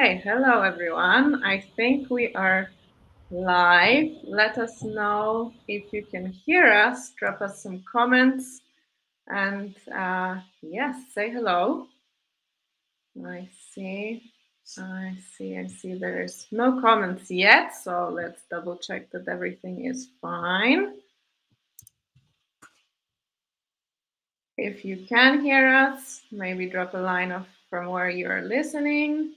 Okay, hello everyone. I think we are live. Let us know if you can hear us. Drop us some comments and yes, say hello. I see. There's no comments yet, so let's double check that everything is fine. If you can hear us, maybe drop a line from where you're listening.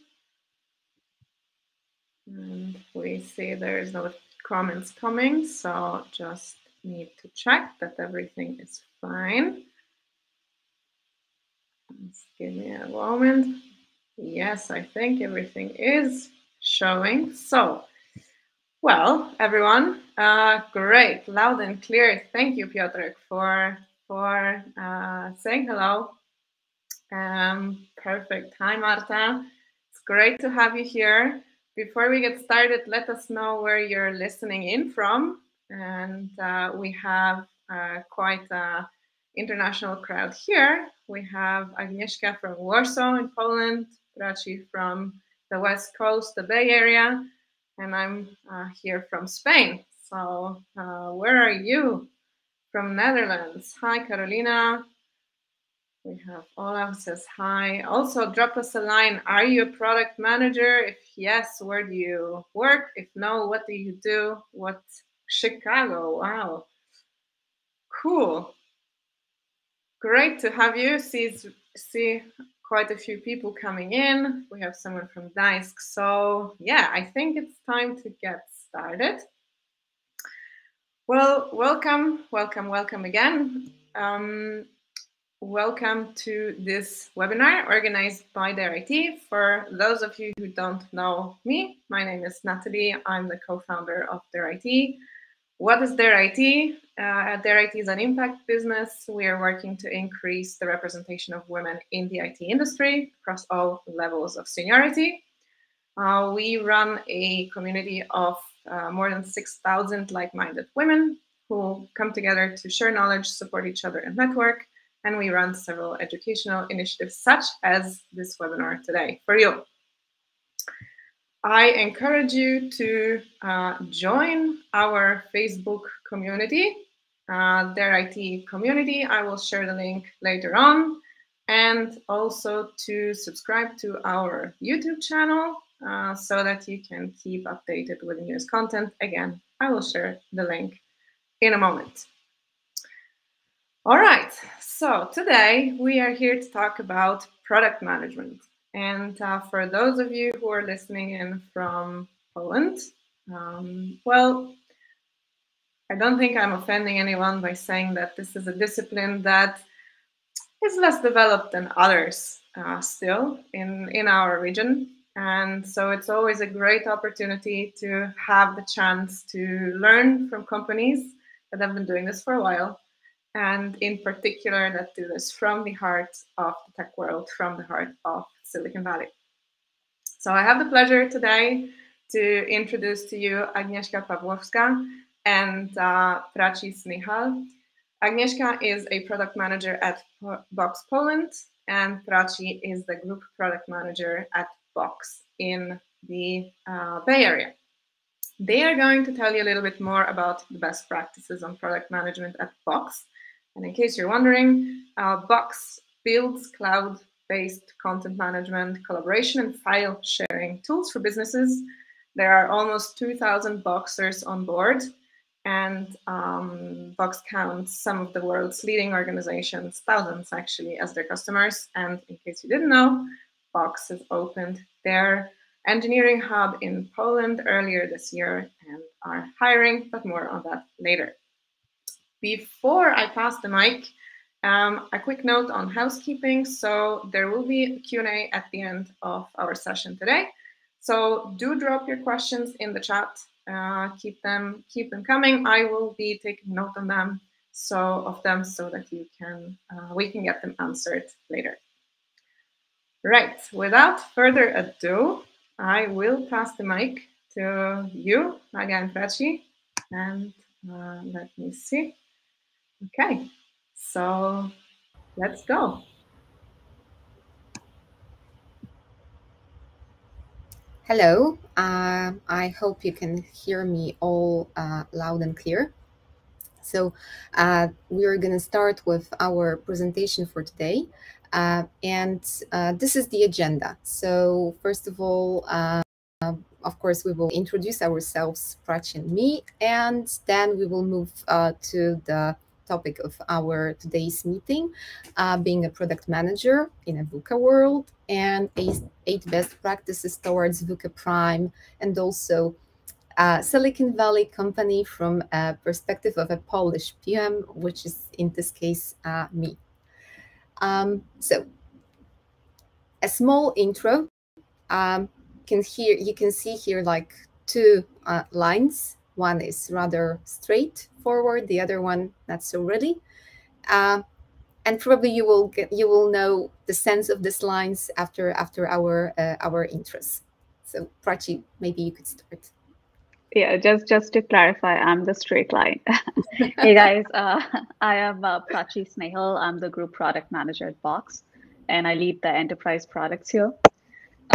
And we see there's no comments coming, so just need to check that everything is fine. Just give me a moment. Yes, I think everything is showing. So, well, everyone, great, loud and clear. Thank you, Piotr, for saying hello. Perfect. Hi, Marta. It's great to have you here. Before we get started, let us know where you're listening in from. And we have quite an international crowd here. We have Agnieszka from Warsaw in Poland, Prachi from the West Coast, the Bay Area, and I'm here from Spain. So where are you? From Netherlands. Hi, Carolina. We have Olaf says hi. Also, drop us a line. Are you a product manager? If yes, where do you work? If no, what do you do? What? Chicago. Wow. Cool. Great to have you. See quite a few people coming in. We have someone from Gdańsk. So yeah, I think it's time to get started. Well, welcome again. Welcome to this webinar organized by Dare IT. For those of you who don't know me, my name is Natalie. I'm the co-founder of Dare IT. What is Dare IT? Dare IT is an impact business. We are working to increase the representation of women in the IT industry across all levels of seniority. We run a community of more than 6,000 like-minded women who come together to share knowledge, support each other, and network. And we run several educational initiatives such as this webinar today for you. I encourage you to join our Facebook community, Dare IT community. I will share the link later on. And also to subscribe to our YouTube channel so that you can keep updated with the newest content. Again, I will share the link in a moment. All right, so today we are here to talk about product management. And for those of you who are listening in from Poland, well, I don't think I'm offending anyone by saying that this is a discipline that is less developed than others still in our region. And so it's always a great opportunity to have the chance to learn from companies that have been doing this for a while, and in particular that do this from the heart of the tech world, from the heart of Silicon Valley. So I have the pleasure today to introduce to you Agnieszka Pawłowska and Prachi Snihal. Agnieszka is a product manager at Box Poland, and Prachi is the group product manager at Box in the Bay Area. They are going to tell you a little bit more about the best practices on product management at Box. And in case you're wondering, Box builds cloud-based content management, collaboration, and file sharing tools for businesses. There are almost 2,000 Boxers on board, and Box counts some of the world's leading organizations, thousands actually, as their customers. And in case you didn't know, Box has opened their engineering hub in Poland earlier this year and are hiring, but more on that later. Before I pass the mic, a quick note on housekeeping. So there will be a Q&A at the end of our session today. So do drop your questions in the chat. Keep them coming. I will be taking note on them so that you can we can get them answered later. Right. Without further ado, I will pass the mic to you, Naga and Prachi, and let me see. Okay, so let's go. Hello, I hope you can hear me all loud and clear. So we are going to start with our presentation for today. And this is the agenda. So first of all, of course, we will introduce ourselves, Prachi and me, and then we will move to the topic of our today's meeting, being a product manager in a VUCA world, and eight best practices towards VUCA Prime, and also Silicon Valley company from a perspective of a Polish PM, which is in this case me. So a small intro. You can see here like two lines. One is rather straightforward, the other one not so really. And probably you will know the sense of these lines after our intros. So Prachi, maybe you could start. Yeah, just to clarify, I'm the straight line. Hey guys, I am Prachi Snehal. I'm the group product manager at Box, and I lead the enterprise products here.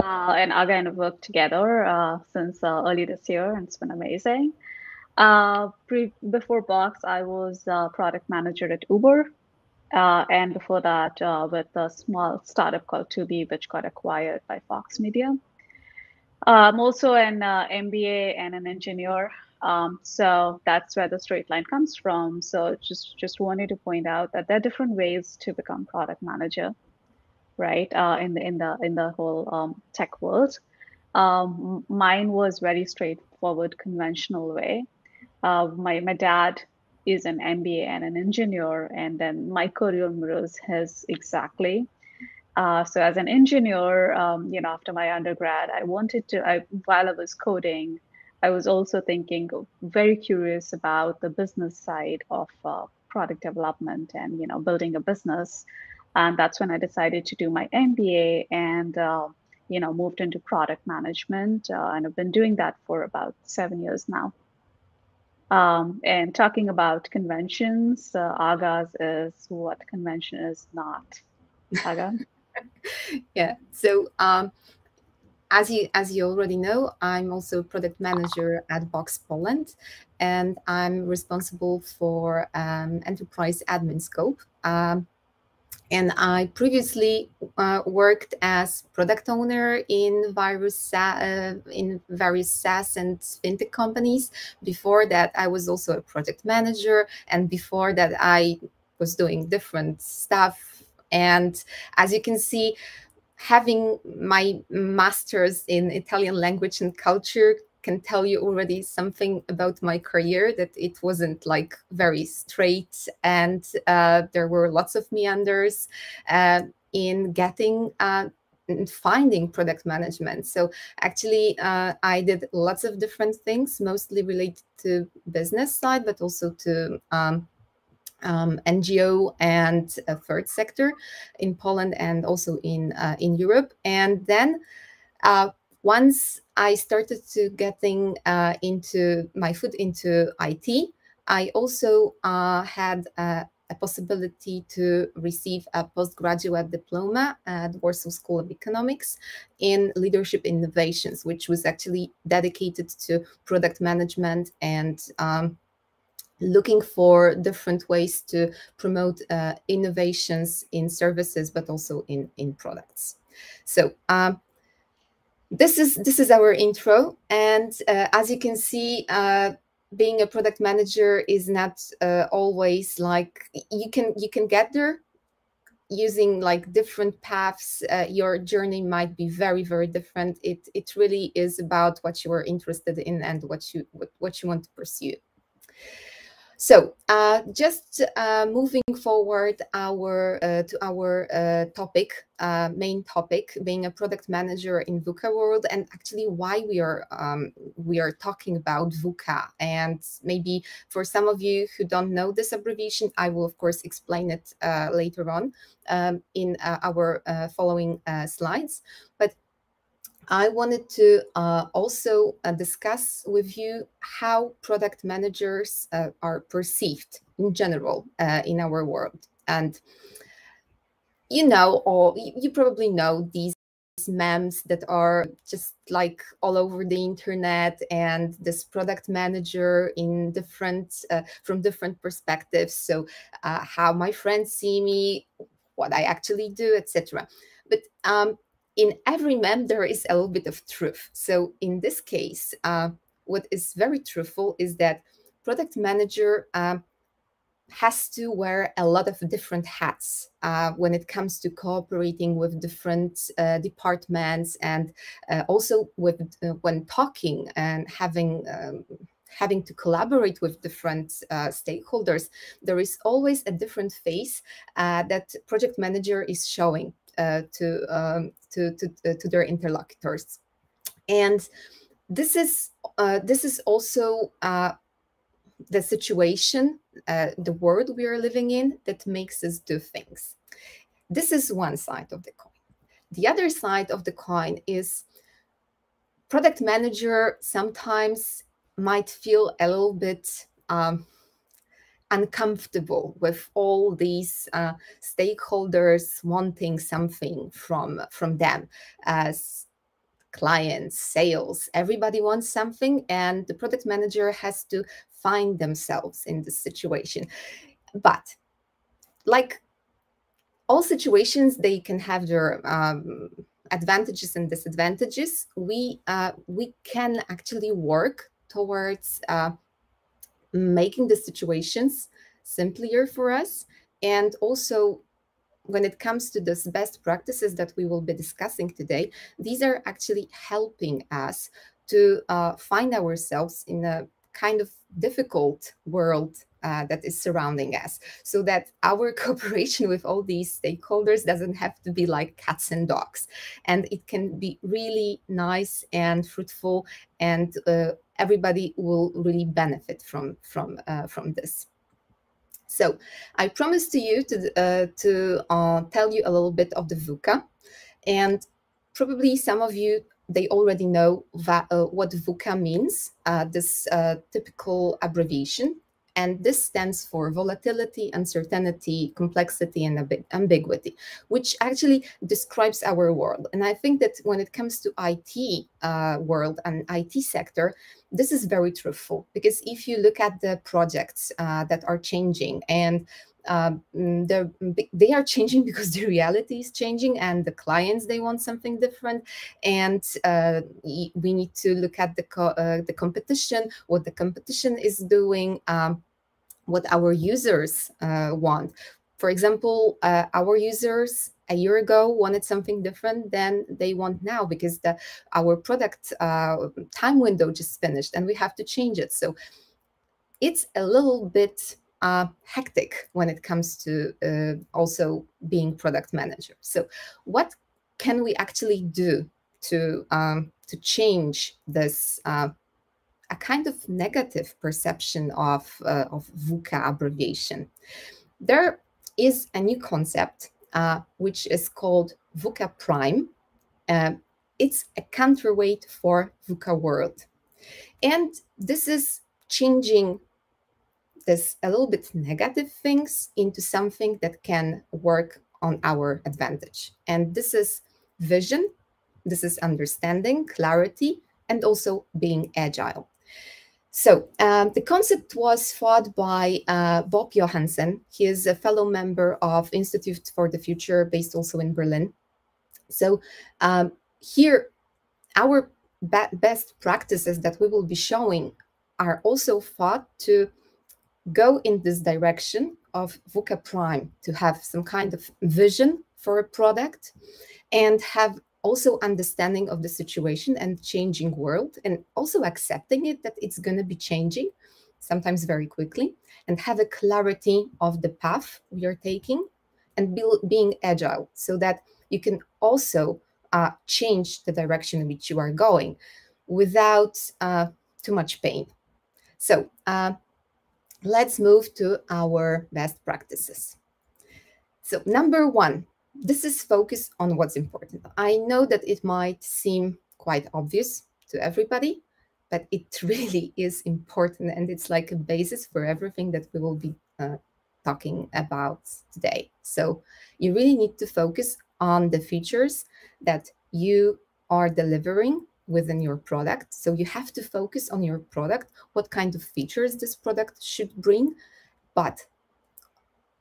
And Aga and I have worked together since early this year, and it's been amazing. Before Box, I was product manager at Uber, and before that, with a small startup called 2B, which got acquired by Fox Media. I'm also an MBA and an engineer. So that's where the straight line comes from. So just wanted to point out that there are different ways to become product manager, right? In the whole tech world. Mine was very straightforward, conventional way. My dad is an MBA and an engineer, and then my career mirrors his exactly. So as an engineer, after my undergrad, while I was coding, I was also thinking, very curious about the business side of product development and, building a business. And that's when I decided to do my MBA and, moved into product management. And I've been doing that for about 7 years now. And talking about conventions, Agas is what convention is not. Aga? Yeah. So as you already know, I'm also product manager at Box Poland, and I'm responsible for enterprise admin scope. And I previously worked as product owner in various SaaS and fintech companies. Before that, I was also a project manager, and before that, I was doing different stuff. And as you can see, having my master's in Italian language and culture can tell you already something about my career, that it wasn't like very straight, and there were lots of meanders in getting and finding product management. So actually, I did lots of different things, mostly related to business side, but also to NGO and third sector in Poland and also in Europe. And then once I started to getting into my foot into IT, I also had a possibility to receive a postgraduate diploma at Warsaw School of Economics in leadership innovations, which was actually dedicated to product management and looking for different ways to promote innovations in services, but also in products. So this is our intro, and as you can see, being a product manager is not always like you can get there using like different paths. Your journey might be very different. It really is about what you are interested in and what you want to pursue. So just moving forward to our topic, main topic, being a product manager in VUCA world, and actually why we are talking about VUCA. And maybe for some of you who don't know this abbreviation, I will of course explain it later on in our following slides. But I wanted to also discuss with you how product managers are perceived in general in our world. And you know, or you probably know these memes that are just like all over the internet, and this product manager in different from different perspectives. So how my friends see me, what I actually do, etc. But in every meme there is a little bit of truth. So in this case, what is very truthful is that product manager has to wear a lot of different hats when it comes to cooperating with different departments, and also with when talking and having to collaborate with different stakeholders. There is always a different face that project manager is showing to their interlocutors, and this is also the situation, the world we are living in, that makes us do things. This is one side of the coin. The other side of the coin is product manager sometimes might feel a little bit uncomfortable with all these stakeholders wanting something from them, as clients, sales, everybody wants something, and the product manager has to find themselves in this situation. But like all situations, they can have their advantages and disadvantages. We can actually work towards making the situations simpler for us. And also, when it comes to those best practices that we will be discussing today, these are actually helping us to find ourselves in a kind of difficult world that is surrounding us, so that our cooperation with all these stakeholders doesn't have to be like cats and dogs, and it can be really nice and fruitful, and everybody will really benefit from this. So I promised to you to tell you a little bit of the VUCA, and probably some of you, they already know what VUCA means, this typical abbreviation. And this stands for volatility, uncertainty, complexity, and ambiguity, which actually describes our world. And I think that when it comes to IT world and IT sector, this is very truthful, because if you look at the projects that are changing, and they are changing because the reality is changing, and the clients, they want something different, and we need to look at the competition, what the competition is doing, what our users want. For example, our users a year ago wanted something different than they want now, because our product time window just finished and we have to change it. So it's a little bit hectic when it comes to also being product manager. So what can we actually do to change this a kind of negative perception of VUCA abbreviation? There is a new concept which is called VUCA Prime. It's a counterweight for VUCA world, and this is changing this a little bit negative things into something that can work on our advantage. And this is vision, this is understanding, clarity, and also being agile. So the concept was thought by Bob Johansen. He is a fellow member of Institute for the Future, based also in Berlin. So here, our best practices that we will be showing are also thought to go in this direction of VUCA Prime, to have some kind of vision for a product, and have also understanding of the situation and changing world, and also accepting it that it's going to be changing, sometimes very quickly, and have a clarity of the path we are taking, and being agile, so that you can also change the direction in which you are going without too much pain. So let's move to our best practices. So number one, this is focus on what's important. I know that it might seem quite obvious to everybody, but it really is important, and it's like a basis for everything that we will be talking about today. So you really need to focus on the features that you are delivering within your product. So you have to focus on your product, what kind of features this product should bring, but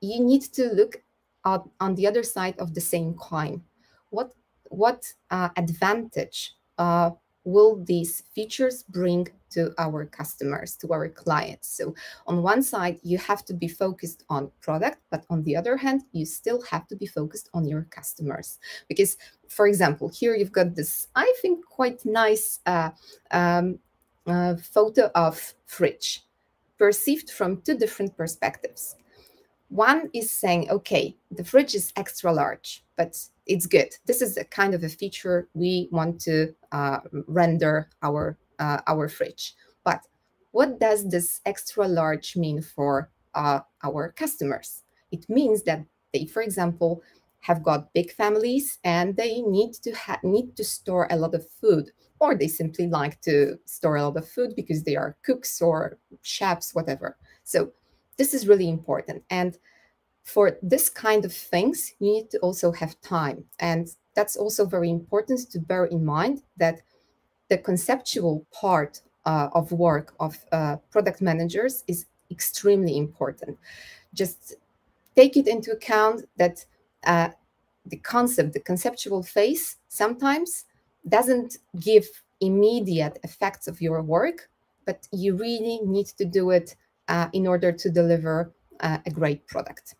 you need to look on the other side of the same coin. What advantage will these features bring to our customers, to our clients? So on one side, you have to be focused on product, but on the other hand, you still have to be focused on your customers. Because, for example, here you've got this, I think, quite nice photo of fridge, perceived from two different perspectives. One is saying, okay, the fridge is extra large, but it's good. This is a kind of a feature we want to render our fridge. But what does this extra large mean for our customers? It means that they, for example, have got big families and they need to store a lot of food, or they simply like to store a lot of food because they are cooks or chefs, whatever. So this is really important. And for this kind of things, you need to also have time. And that's also very important to bear in mind, that the conceptual part of work of product managers is extremely important. Just take it into account that the conceptual phase sometimes doesn't give immediate effects of your work, but you really need to do it in order to deliver a great product.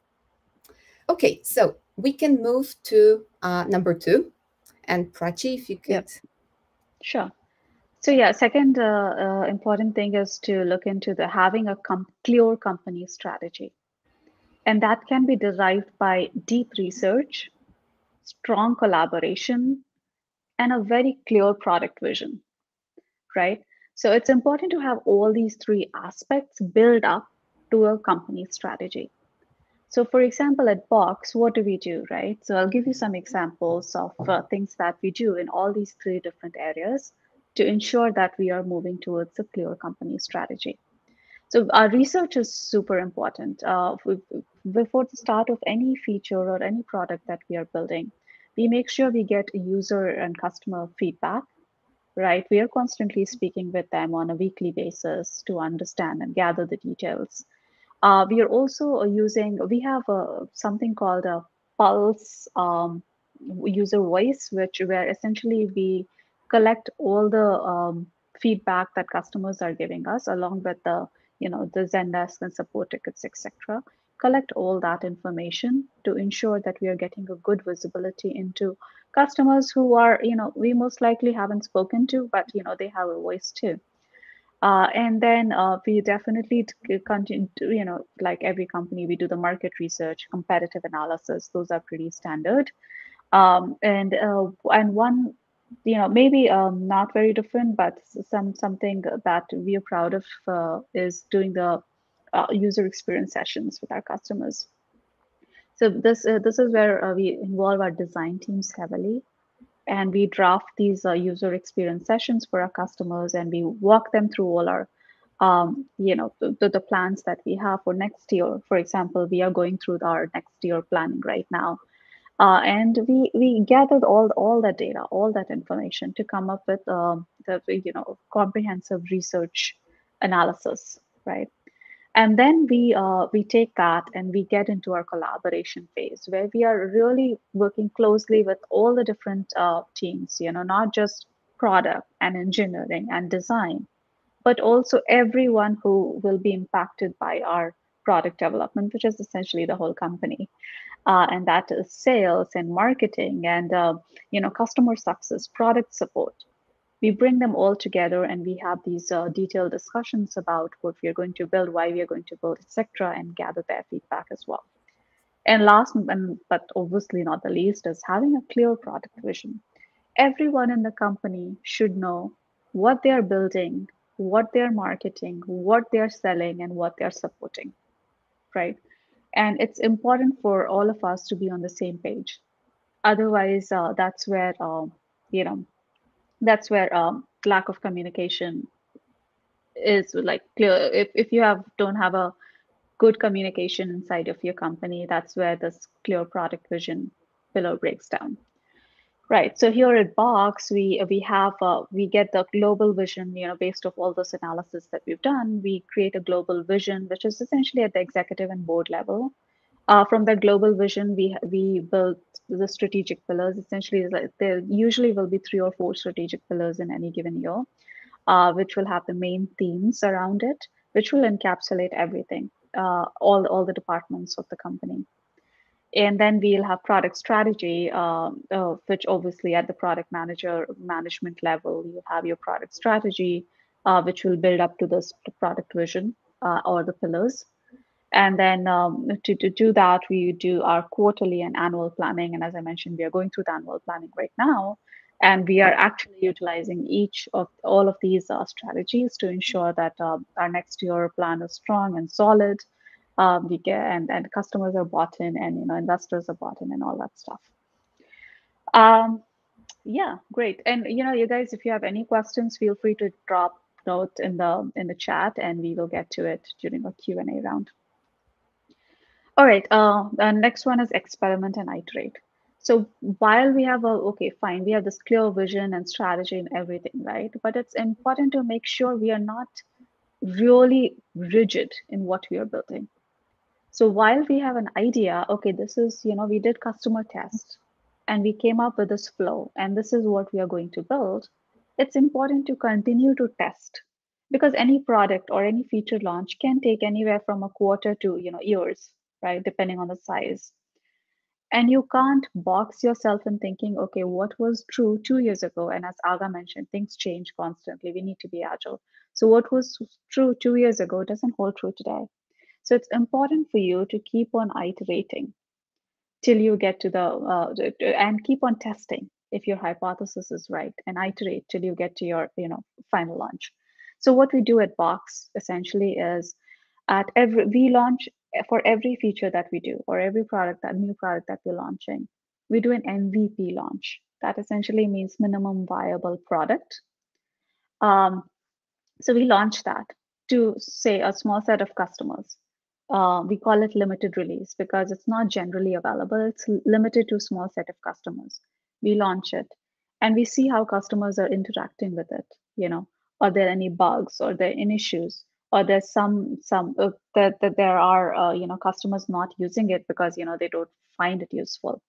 Okay, so we can move to number 2. And Prachi, if you could. Yep. Sure. So yeah, second important thing is to look into having a clear company strategy. And that can be derived by deep research, strong collaboration, and a very clear product vision, right? So it's important to have all these 3 aspects build up to a company strategy. So for example, at Box, what do we do, right? So I'll give you some examples of things that we do in all these 3 different areas to ensure that we are moving towards a clear company strategy. So our research is super important. Before the start of any feature or any product that we are building, we make sure we get user and customer feedback, right? We are constantly speaking with them on a weekly basis to understand and gather the details. We are also we have something called a Pulse user voice, where essentially we collect all the feedback that customers are giving us, along with the Zendesk and support tickets, etc. Collect all that information to ensure that we are getting a good visibility into customers who are, we most likely haven't spoken to, but they have a voice too. And then we definitely continue to, like every company, we do the market research, competitive analysis. Those are pretty standard. And one, maybe not very different, but something that we are proud of is doing the user experience sessions with our customers. So this is where we involve our design teams heavily. And we draft these user experience sessions for our customers, and we walk them through all our, the plans that we have for next year. For example, we are going through our next year planning right now, and we gathered all that data, all that information to come up with the comprehensive research analysis, right? And then we take that and we get into our collaboration phase, where we are really working closely with all the different teams, not just product and engineering and design, but also everyone who will be impacted by our product development, which is essentially the whole company. And that is sales and marketing and customer success, product support. We bring them all together and we have these detailed discussions about what we are going to build, why we are going to build, etc., and gather their feedback as well. And last, but obviously not the least, is having a clear product vision. Everyone in the company should know what they are building, what they are marketing, what they are selling, and what they are supporting, right? And it's important for all of us to be on the same page. Otherwise, that's where lack of communication is like clear. If you don't have a good communication inside of your company, that's where this clear product vision pillar breaks down. Right. So here at Box, we get the global vision, based off all this analysis that we've done. We create a global vision, which is essentially at the executive and board level. From that global vision, we built the strategic pillars. Essentially, there usually will be 3 or 4 strategic pillars in any given year, which will have the main themes around it, which will encapsulate everything, all the departments of the company. And then we'll have product strategy, which obviously at the product manager management level, you have your product strategy, which will build up to this product vision or the pillars. And then to do that, we do our quarterly and annual planning. And as I mentioned, we are going through the annual planning right now. And we are actually utilizing each of all of these strategies to ensure that our next year plan is strong and solid. We get and customers are bought in, and investors are bought in, and all that stuff. Um, yeah, great. And you guys, if you have any questions, feel free to drop note in the chat, and we will get to it during a Q&A round. All right, the next one is experiment and iterate. So while we have okay, fine, we have this clear vision and strategy and everything, right? But it's important to make sure we are not really rigid in what we are building. So while we have an idea, okay, this is, we did customer tests and we came up with this flow and this is what we are going to build, it's important to continue to test, because any product or any feature launch can take anywhere from a quarter to, years, right? Depending on the size. And you can't box yourself in thinking, okay, what was true 2 years ago? And as Aga mentioned, things change constantly. We need to be agile. So what was true 2 years ago doesn't hold true today. So it's important for you to keep on iterating till you get to and keep on testing if your hypothesis is right, and iterate till you get to your, final launch. So what we do at Box essentially is we launch for every feature that we do, or every new product that we're launching, we do an MVP launch. That essentially means minimum viable product. So we launch that to, say, a small set of customers. We call it limited release because it's not generally available. It's limited to a small set of customers. We launch it and we see how customers are interacting with it. Are there any bugs, or there any issues, or there's that there are customers not using it because they don't find it useful,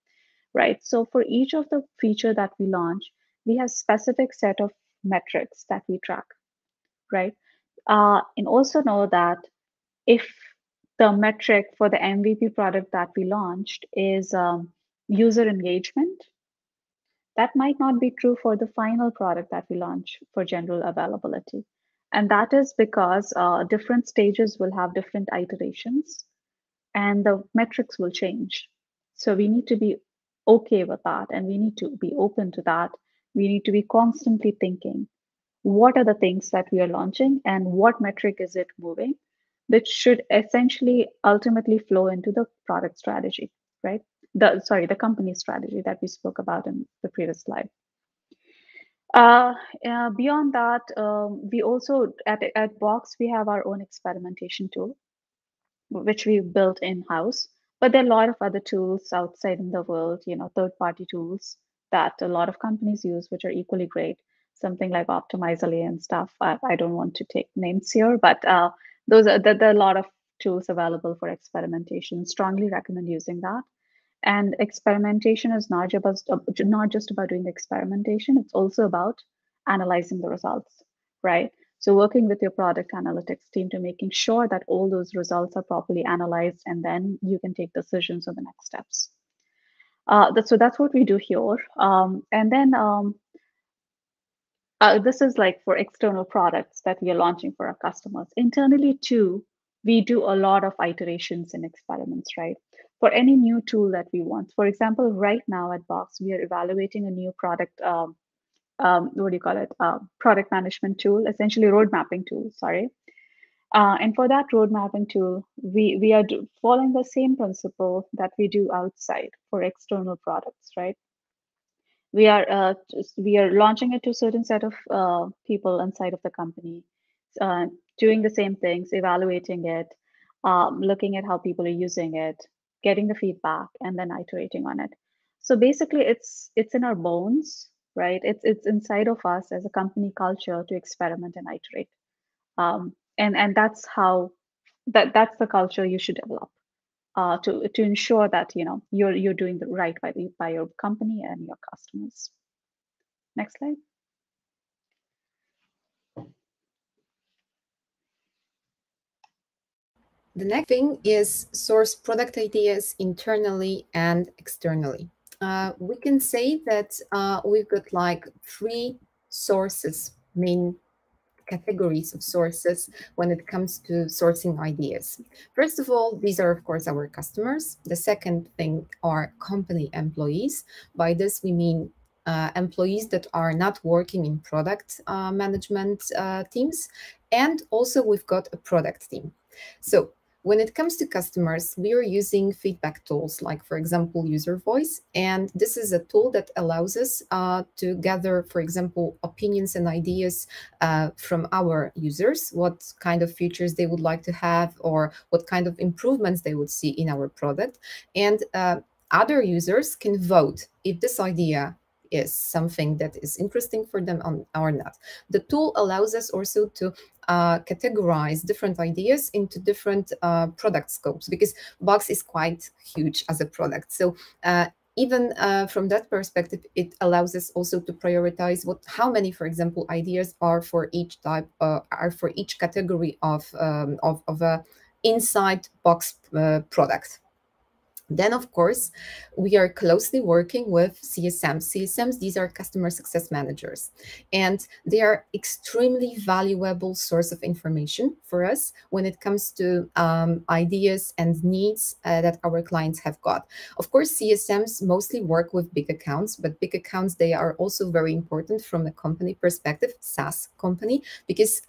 right? So for each of the feature that we launch, we have specific set of metrics that we track, right? And also know that if the metric for the MVP product that we launched is user engagement, that might not be true for the final product that we launch for general availability. And that is because different stages will have different iterations and the metrics will change. So we need to be okay with that, and we need to be open to that. We need to be constantly thinking, what are the things that we are launching and what metric is it moving, which should essentially ultimately flow into the product strategy, right? The company strategy that we spoke about in the previous slide. Beyond that, we also at Box, we have our own experimentation tool, which we built in-house. But there are a lot of other tools outside in the world, third-party tools that a lot of companies use, which are equally great. Something like Optimizely and stuff. I don't want to take names here, but there are a lot of tools available for experimentation. Strongly recommend using that. And experimentation is not just about doing the experimentation. It's also about analyzing the results, right? So working with your product analytics team to making sure that all those results are properly analyzed, and then you can take decisions on the next steps. So that's what we do here. And then this is like for external products that we are launching for our customers. Internally too, we do a lot of iterations and experiments, right? For any new tool that we want. For example, right now at Box, we are evaluating a new product, what do you call it? Product management tool, essentially road mapping tool, sorry. And for that road mapping tool, we are following the same principle that we do outside for external products, right? We are launching it to a certain set of people inside of the company, doing the same things, evaluating it, looking at how people are using it, getting the feedback, and then iterating on it. So basically, it's in our bones, right? It's inside of us as a company culture to experiment and iterate. And that's how that's the culture you should develop to ensure that you're doing the right by your company and your customers. Next slide. The next thing is source product ideas internally and externally. We can say that we've got like three sources, main categories of sources when it comes to sourcing ideas. First of all, these are, of course, our customers. The second thing are company employees. By this, we mean employees that are not working in product management teams. And also, we've got a product team. So when it comes to customers, we are using feedback tools like, for example, User Voice. And this is a tool that allows us to gather, for example, opinions and ideas from our users, what kind of features they would like to have or what kind of improvements they would see in our product. And other users can vote if this idea is something that is interesting for them or not. The tool allows us also to categorize different ideas into different product scopes, because Box is quite huge as a product. So even from that perspective, it allows us also to prioritize how many, for example, ideas are for each type, are for each category of a inside Box product. Then, of course, we are closely working with CSMs. CSMs, these are customer success managers, and they are extremely valuable source of information for us when it comes to ideas and needs that our clients have got. Of course, CSMs mostly work with big accounts, but big accounts, they are also very important from a company perspective, SaaS company, because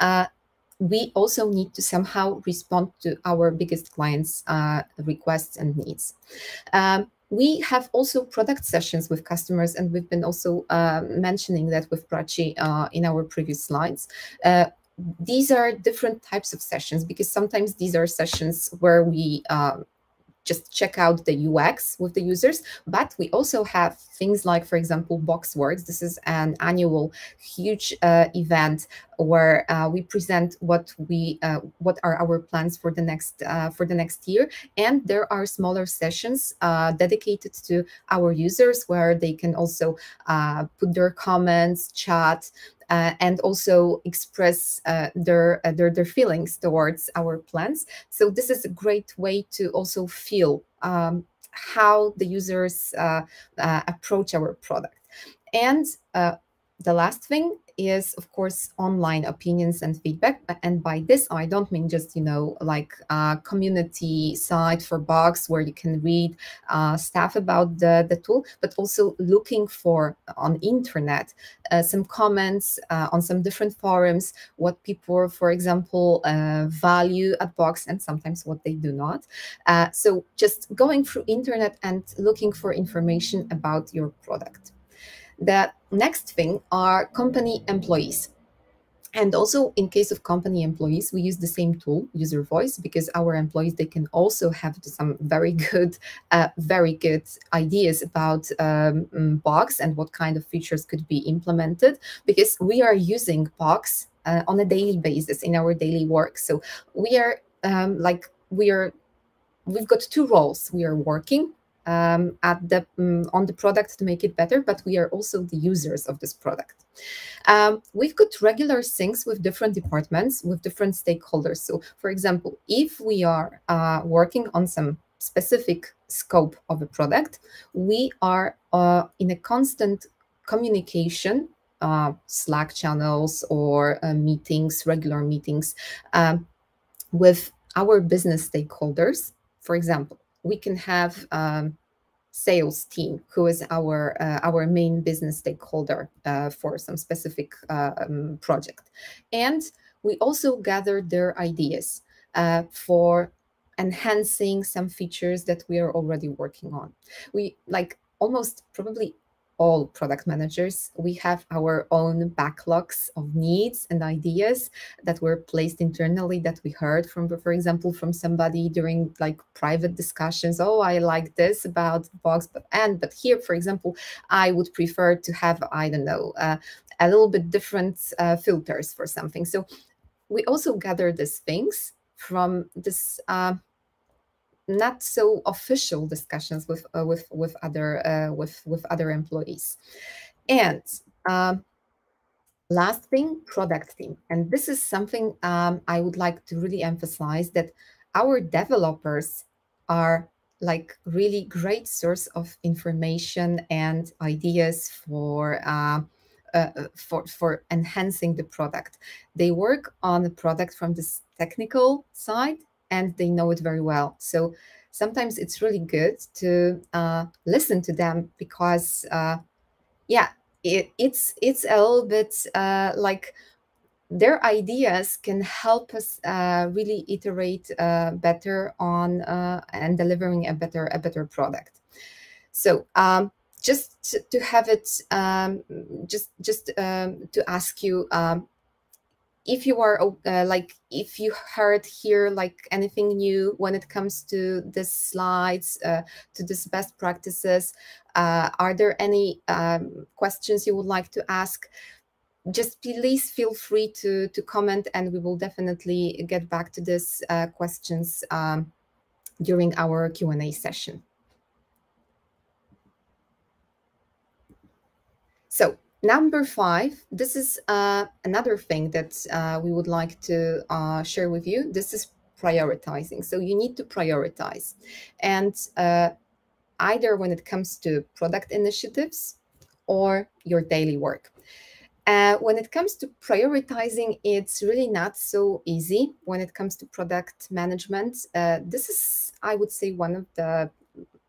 we also need to somehow respond to our biggest clients' requests and needs. We have also product sessions with customers, and we've been also mentioning that with Prachi in our previous slides. These are different types of sessions, because sometimes these are sessions where we just check out the UX with the users, but we also have things like, for example, BoxWorks. This is an annual huge event where we present what are our plans for the next year, and there are smaller sessions dedicated to our users where they can also put their comments, chat, and also express their feelings towards our plans. So this is a great way to also feel how the users approach our product. And the last thing is, of course, online opinions and feedback. And by this, I don't mean just, like a community site for Box where you can read stuff about the tool, but also looking for on internet some comments on some different forums, what people, for example, value at Box and sometimes what they do not. So just going through internet and looking for information about your product. The next thing are company employees. And also in case of company employees, we use the same tool, User Voice, because our employees, they can also have some very good ideas about Box and what kind of features could be implemented, because we are using Box on a daily basis in our daily work. So we are we've got two roles. We are working on the product to make it better, but we are also the users of this product. We've got regular syncs with different departments, with different stakeholders. So, for example, if we are working on some specific scope of a product, we are in a constant communication, Slack channels or meetings, regular meetings with our business stakeholders. For example, we can have sales team who is our main business stakeholder for some specific project, and we also gather their ideas for enhancing some features that we are already working on. We almost probably all product managers, we have our own backlogs of needs and ideas that were placed internally that we heard from, for example, from somebody during like private discussions. Oh, I like this about Box, but here, for example, I would prefer to have, I don't know, a little bit different filters for something. So we also gather these things from this not so official discussions with other employees. And last thing, product team. And this is something I would like to really emphasize, that our developers are like really great source of information and ideas for enhancing the product. They work on the product from this technical side, and they know it very well. So sometimes it's really good to listen to them, because yeah, it's a little bit like their ideas can help us really iterate better on and delivering a better product. So just to have it, to ask you, if you are like, if you heard here like anything new when it comes to the slides, to this best practices, are there any questions you would like to ask? Just please feel free to comment, and we will definitely get back to this questions during our Q&A session. So number 5, this is another thing that we would like to share with you. This is prioritizing. So you need to prioritize, and either when it comes to product initiatives or your daily work. When it comes to prioritizing, it's really not so easy when it comes to product management. This is, I would say, one of the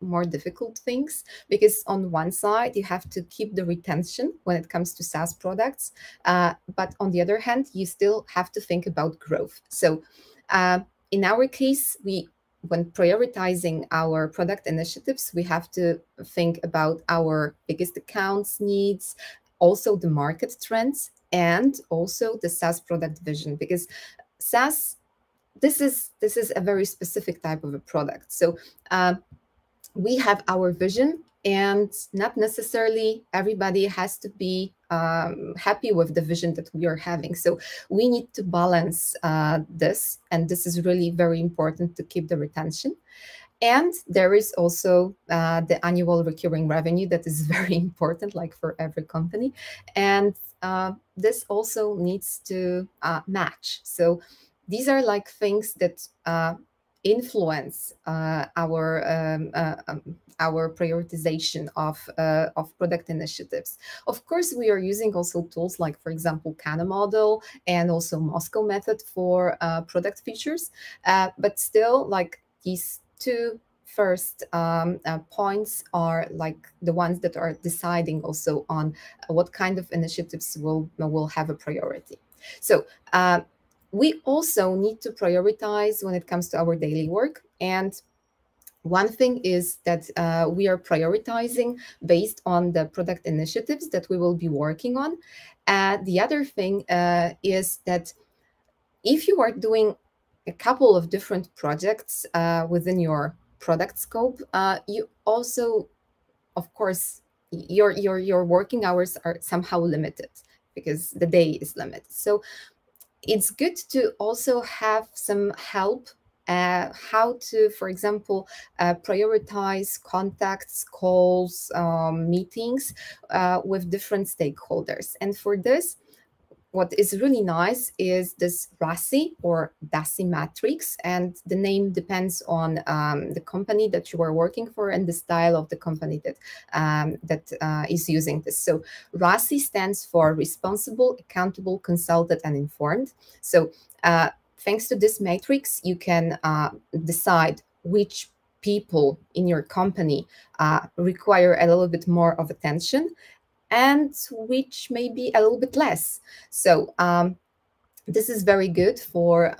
more difficult things, because on one side you have to keep the retention when it comes to SaaS products, but on the other hand you still have to think about growth. So in our case, when prioritizing our product initiatives, we have to think about our biggest accounts needs, also the market trends, and also the SaaS product vision, because SaaS, this is a very specific type of a product. So we have our vision, and not necessarily everybody has to be happy with the vision that we are having. So we need to balance this, and this is really very important to keep the retention. And there is also the annual recurring revenue that is very important, like for every company. And this also needs to match. So these are like things that influence our prioritization of product initiatives. Of course, we are using also tools like, for example, Kana model and also Moscow method for product features, but still, like, these two first points are like the ones that are deciding also on what kind of initiatives will have a priority. So we also need to prioritize when it comes to our daily work. And one thing is that we are prioritizing based on the product initiatives that we will be working on. The other thing is that if you are doing a couple of different projects within your product scope, you also, of course, your working hours are somehow limited because the day is limited. So it's good to also have some help how to, for example, prioritize contacts, calls, meetings with different stakeholders. And for this, what is really nice is this RACI or DASI matrix, and the name depends on the company that you are working for and the style of the company that is using this. So RACI stands for Responsible, Accountable, Consulted, and Informed. So thanks to this matrix, you can decide which people in your company require a little bit more of attention, and which may be a little bit less. So this is very good for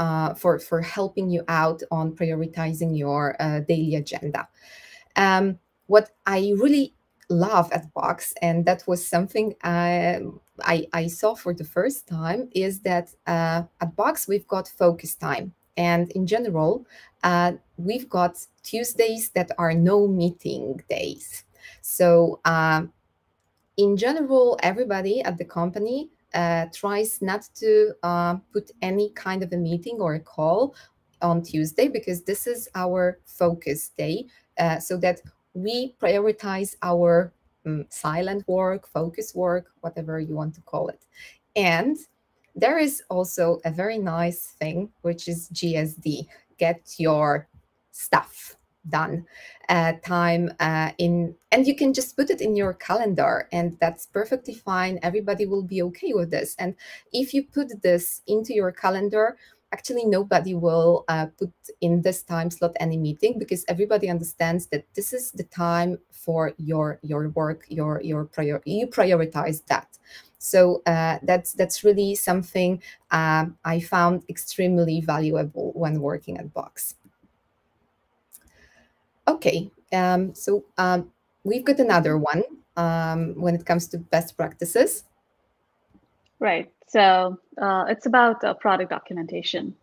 helping you out on prioritizing your daily agenda. What I really love at Box, and that was something I saw for the first time, is that at Box we've got focus time. And in general, we've got Tuesdays that are no meeting days. So in general, everybody at the company tries not to put any kind of a meeting or a call on Tuesday, because this is our focus day, so that we prioritize our silent work, focus work, whatever you want to call it. And there is also a very nice thing, which is GSD, get your stuff done time in, and you can just put it in your calendar, and that's perfectly fine. Everybody will be okay with this. And if you put this into your calendar, actually nobody will put in this time slot any meeting, because everybody understands that this is the time for your work, you prioritize that. So that's really something I found extremely valuable when working at Box. Okay, so we've got another one when it comes to best practices. Right. So it's about product documentation.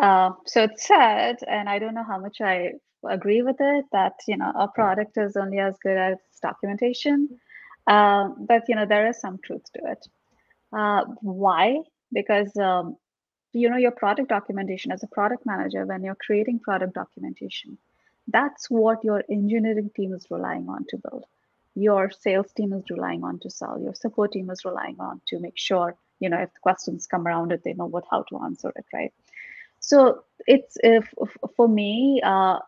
So it said, and I don't know how much I agree with it, that a product is only as good as its documentation. But there is some truth to it. Why? Because your product documentation, as a product manager, when you're creating product documentation, that's what your engineering team is relying on to build. Your sales team is relying on to sell. Your support team is relying on to make sure, if the questions come around it, they know how to answer it, right? So it's for me,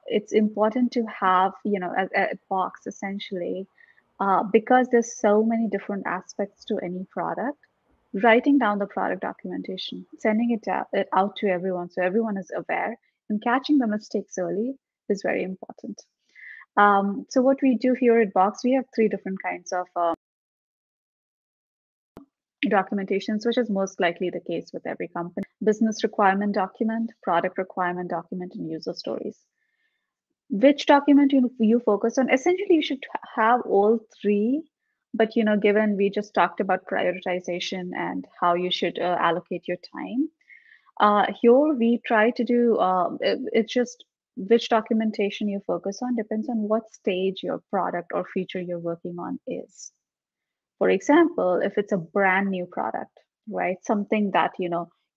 it's important to have, a box essentially, because there's so many different aspects to any product. Writing down the product documentation, sending it out to everyone so everyone is aware, and catching the mistakes early is very important. So what we do here at Box, we have 3 different kinds of documentations, which is most likely the case with every company: business requirement document, product requirement document, and user stories. Which document you focus on? Essentially, you should have all 3, but given we just talked about prioritization and how you should allocate your time, here we try to do it's just which documentation you focus on depends on what stage your product or feature you're working on is. For example, if it's a brand new product, right? Something that,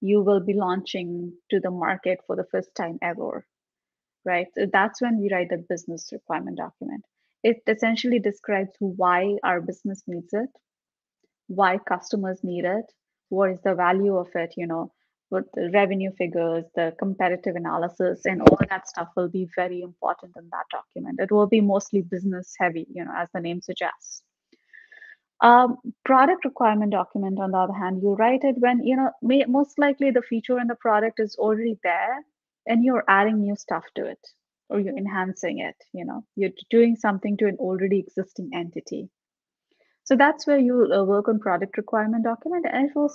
you will be launching to the market for the first time ever, right? So that's when we write the business requirement document. It essentially describes why our business needs it, why customers need it, what is the value of it, what the revenue figures, the competitive analysis, and all that stuff will be very important in that document. It will be mostly business heavy, as the name suggests. Product requirement document, on the other hand, you write it when, most likely the feature in the product is already there and you're adding new stuff to it, or you're enhancing it, you're doing something to an already existing entity. So that's where you work on product requirement document, and it will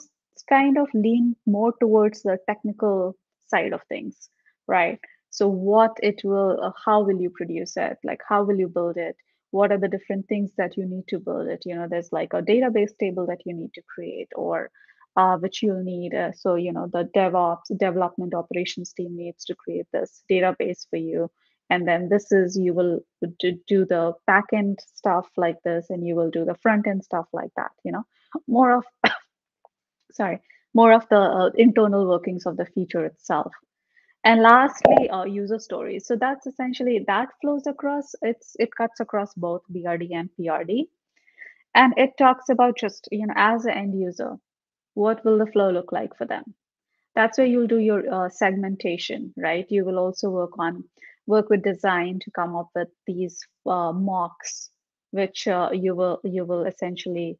kind of lean more towards the technical side of things, right? So what it will, how will you produce it? Like, how will you build it? What are the different things that you need to build it? There's like a database table that you need to create, or which you'll need. So, the DevOps, development operations team needs to create this database for you. And then this is, you will do the backend stuff like this, and you will do the front end stuff like that, more of, more of the internal workings of the feature itself. And lastly, user stories. So that's essentially, that flows across, it cuts across both BRD and PRD. And it talks about just, as an end user, what will the flow look like for them? That's where you'll do your segmentation, right? You will also work with design to come up with these mocks, which you will essentially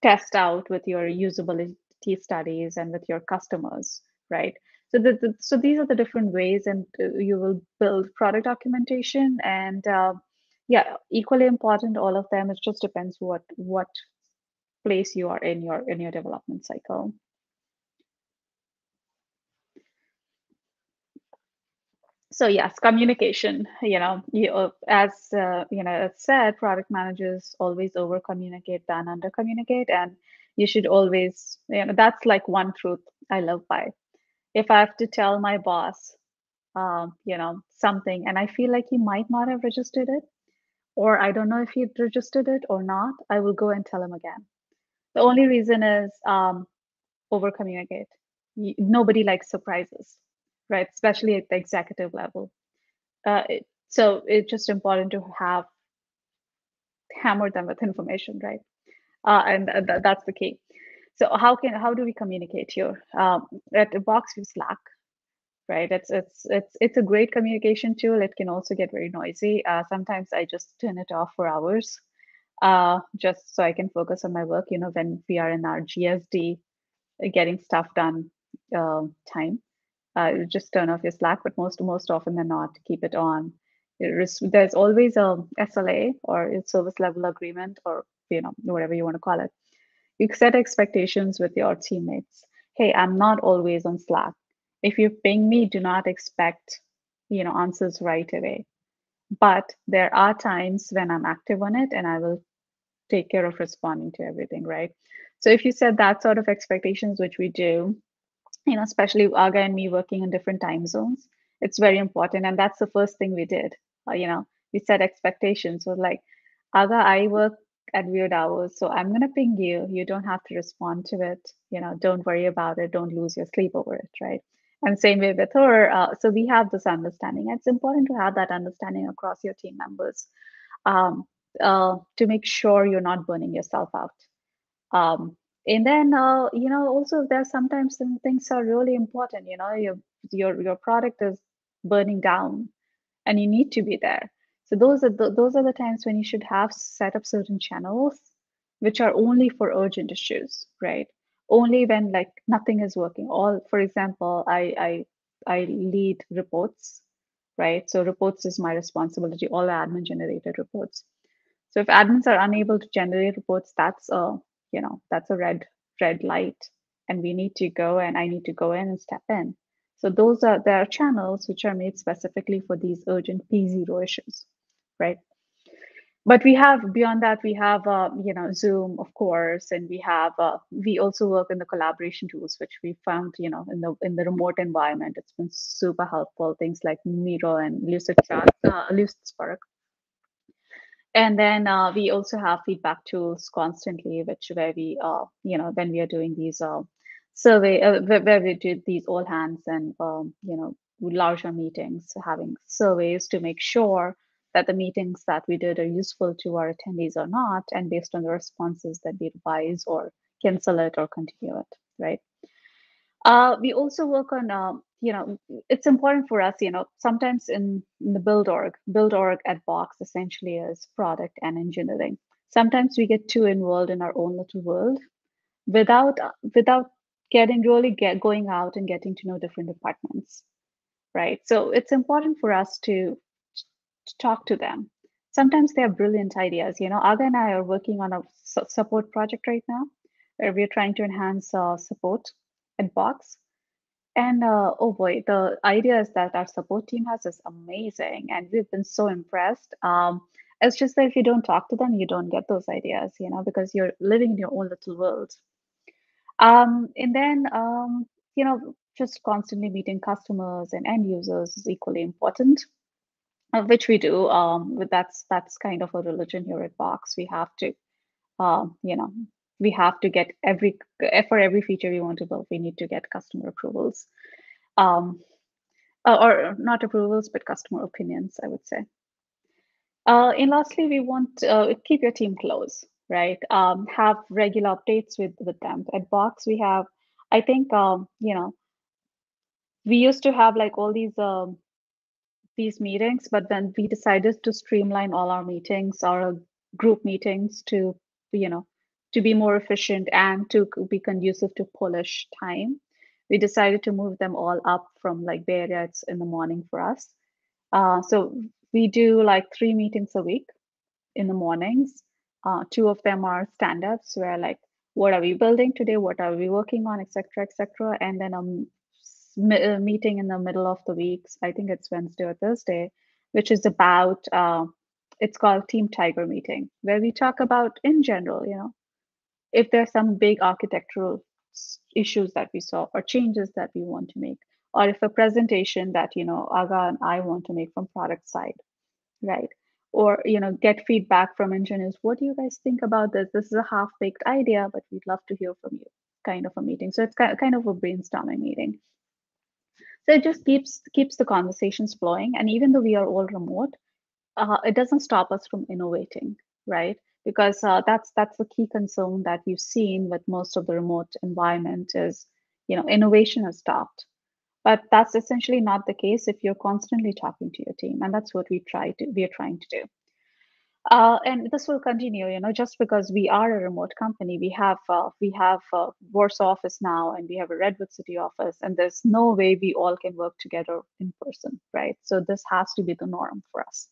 test out with your usability studies and with your customers, right? So so these are the different ways, and you will build product documentation. And yeah, equally important, all of them. It just depends what place you are in your development cycle. So yes, communication, as it's said, product managers always over communicate than under communicate. And you should always, that's like one truth I live by. If I have to tell my boss, something, and I feel like he might not have registered it, or I don't know if he registered it or not, I will go and tell him again. The only reason is over communicate. Nobody likes surprises, right? Especially at the executive level. So it's just important to have hammer them with information, right? And that's the key. So how do we communicate here? At Box we Slack, right? It's a great communication tool. It can also get very noisy. Sometimes I just turn it off for hours, just so I can focus on my work. When we are in our GSD, getting stuff done time, just turn off your Slack. But most often than not, keep it on. There's always a SLA or a service level agreement, or whatever you want to call it. You set expectations with your teammates. Hey, I'm not always on Slack. If you ping me, do not expect answers right away. But there are times when I'm active on it, and I will take care of responding to everything, right? So if you set that sort of expectations, which we do, especially Aga and me working in different time zones, it's very important. And that's the first thing we did. We set expectations. Was like, Aga, I work at weird hours, so I'm gonna ping you. You don't have to respond to it. Don't worry about it. Don't lose your sleep over it, right? And same way with her. So we have this understanding. It's important to have that understanding across your team members, to make sure you're not burning yourself out. And then also there's sometimes some things are really important. Your product is burning down, and you need to be there. So those are the times when you should have set up certain channels which are only for urgent issues, right? Only when like nothing is working. All, for example, I lead reports, right? So reports is my responsibility, all admin generated reports. So if admins are unable to generate reports, that's a red light, and we need to go, and I need to go in and step in. So there are channels which are made specifically for these urgent P0 issues, right? But we have, beyond that, we have Zoom, of course, and we also work in the collaboration tools, which we found in the remote environment. It's been super helpful. Things like Miro and LucidSpark. And then we also have feedback tools constantly, where we, when we are doing these survey, where we do these all hands and, larger meetings, having surveys to make sure that the meetings that we did are useful to our attendees or not, and based on the responses that we revise or cancel it or continue it, right? We also work on, it's important for us, sometimes in the build org at Box essentially is product and engineering. Sometimes we get too involved in our own little world without going out and getting to know different departments, right? So it's important for us to talk to them. Sometimes they have brilliant ideas. Aga and I are working on a support project right now, where we're trying to enhance support at Box. And oh boy, the ideas that our support team has is amazing, and we've been so impressed. It's just that if you don't talk to them, you don't get those ideas, because you're living in your own little world. And then, just constantly meeting customers and end users is equally important, which we do. That's kind of a religion here at Box. We have to, we have to get for every feature we want to build, we need to get customer approvals, or not approvals, but customer opinions, I would say. And lastly, we want to keep your team close, right? Have regular updates with them. At Box, we have, I think, we used to have like all these meetings, but then we decided to streamline all our meetings, our group meetings, to be more efficient and to be conducive to Polish time. We decided to move them all up from like Bay Area. It's in the morning for us. So we do like 3 meetings a week in the mornings. 2 of them are stand-ups, where like, what are we building today? What are we working on, etc., etc. And then meeting in the middle of the week. I think it's Wednesday or Thursday, which is about, it's called Team Tiger meeting, where we talk about in general, if there's some big architectural issues that we saw or changes that we want to make, or if a presentation that, Aga and I want to make from product side, right? Or, get feedback from engineers. What do you guys think about this? This is a half-baked idea, but we'd love to hear from you, kind of a meeting. So it's kind of a brainstorming meeting. So it just keeps the conversations flowing. And even though we are all remote, it doesn't stop us from innovating, right? Because that's the key concern that we've seen with most of the remote environment is, innovation has stopped. But that's essentially not the case if you're constantly talking to your team, and that's what we are trying to do. And this will continue, just because we are a remote company. We have Warsaw office now, and we have a Redwood City office, and there's no way we all can work together in person, right? So this has to be the norm for us,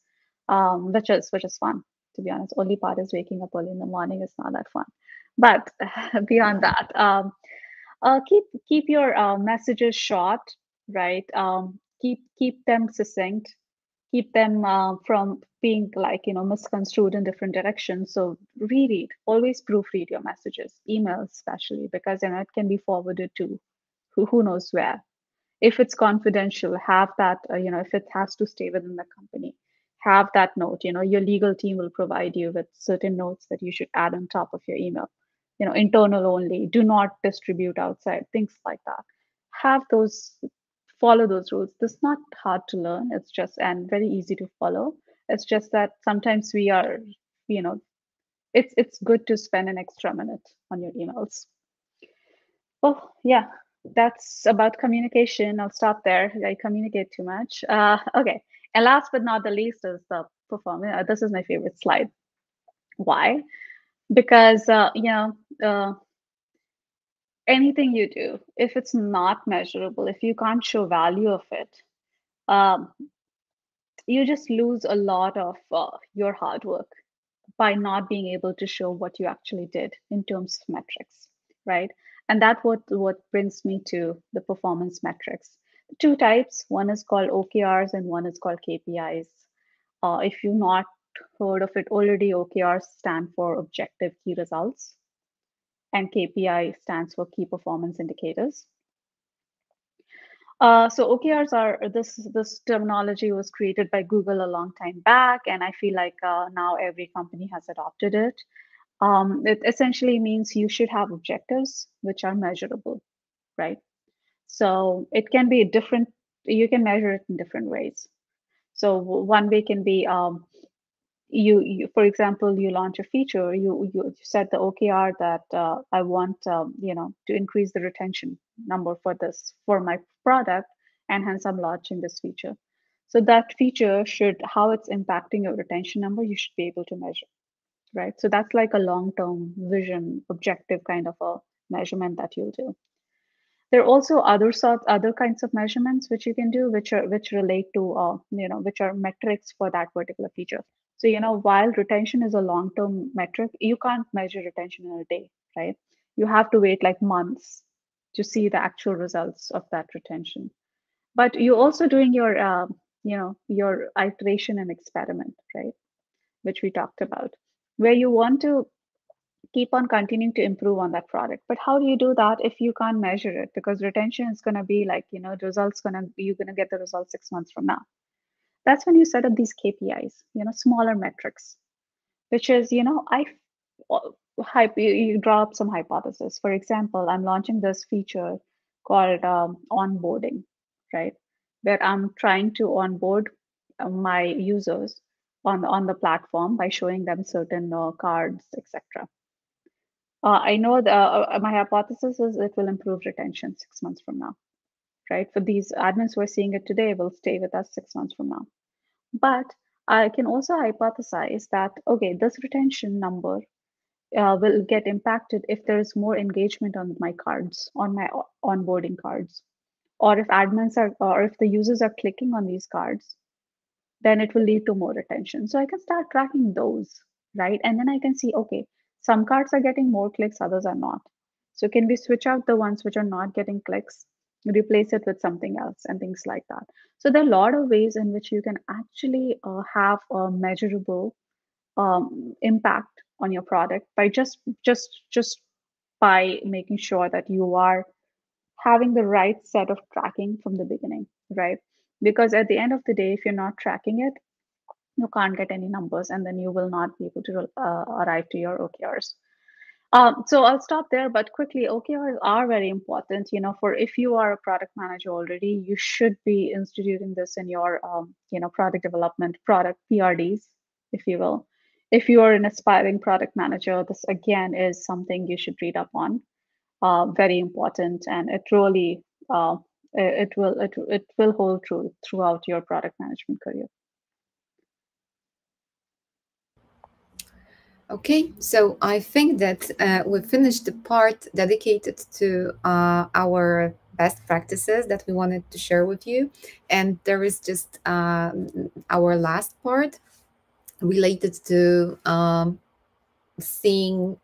which is fun, to be honest. Only part is waking up early in the morning is not that fun, but beyond that, keep your messages short, right? Keep them succinct, keep them from being misconstrued in different directions. So reread, always proofread your messages, emails especially, because it can be forwarded to who knows where. If it's confidential, have that, if it has to stay within the company, have that note. Your legal team will provide you with certain notes that you should add on top of your email. Internal only, do not distribute outside, things like that. Have those, follow those rules. This is not hard to learn. It's just, and very easy to follow. It's just that sometimes we are, it's good to spend an extra minute on your emails. Oh, yeah, that's about communication. I'll stop there. I communicate too much. Okay, and last but not the least is the performance. This is my favorite slide. Why? Because anything you do, if it's not measurable, if you can't show value of it, you just lose a lot of your hard work by not being able to show what you actually did in terms of metrics, right? And that's what brings me to the performance metrics. Two types, one is called OKRs and one is called KPIs. If you've not heard of it already, OKRs stand for objective key results, and KPI stands for key performance indicators. So OKRs are, this terminology was created by Google a long time back, and I feel like now every company has adopted it. It essentially means you should have objectives which are measurable, right? So it can be different, you can measure it in different ways. So one way can be, you for example, you launch a feature, you set the OKR that I want, to increase the retention number for my product, and hence I'm launching this feature. So that feature should, how it's impacting your retention number, you should be able to measure, right? So that's like a long-term vision, objective kind of a measurement that you'll do. There are also other kinds of measurements which you can do, which relate to, which are metrics for that particular feature. So, while retention is a long-term metric, you can't measure retention in a day, right? You have to wait like months to see the actual results of that retention. But you're also doing your, your iteration and experiment, right? Which we talked about, where you want to keep on continuing to improve on that product. But how do you do that if you can't measure it? Because retention is going to be like, you're going to get the results 6 months from now. That's when you set up these KPIs, smaller metrics, which is, you draw up some hypothesis. For example, I'm launching this feature called onboarding, right? Where I'm trying to onboard my users on the platform by showing them certain cards, etc. I know my hypothesis is it will improve retention 6 months from now, right? For these admins who are seeing it today, will stay with us 6 months from now. But I can also hypothesize that, okay, this retention number will get impacted if there is more engagement on my cards, on my onboarding cards, or if admins are, or if the users are clicking on these cards, then it will lead to more retention. So I can start tracking those, right? And then I can see, okay, some cards are getting more clicks, others are not. So can we switch out the ones which are not getting clicks replace it with something else, and things like that. So there are a lot of ways in which you can actually have a measurable impact on your product by just by making sure that you are having the right set of tracking from the beginning, right? Because at the end of the day, if you're not tracking it, you can't get any numbers, and then you will not be able to arrive to your OKRs. So I'll stop there, but quickly, OKRs are very important. You know, for if you are a product manager already, you should be instituting this in your, product development, product PRDs, if you will. If you are an aspiring product manager, this again is something you should read up on. Very important, and it really it will hold true throughout your product management career. Okay, so I think that we've finished the part dedicated to our best practices that we wanted to share with you. And there is just our last part related to seeing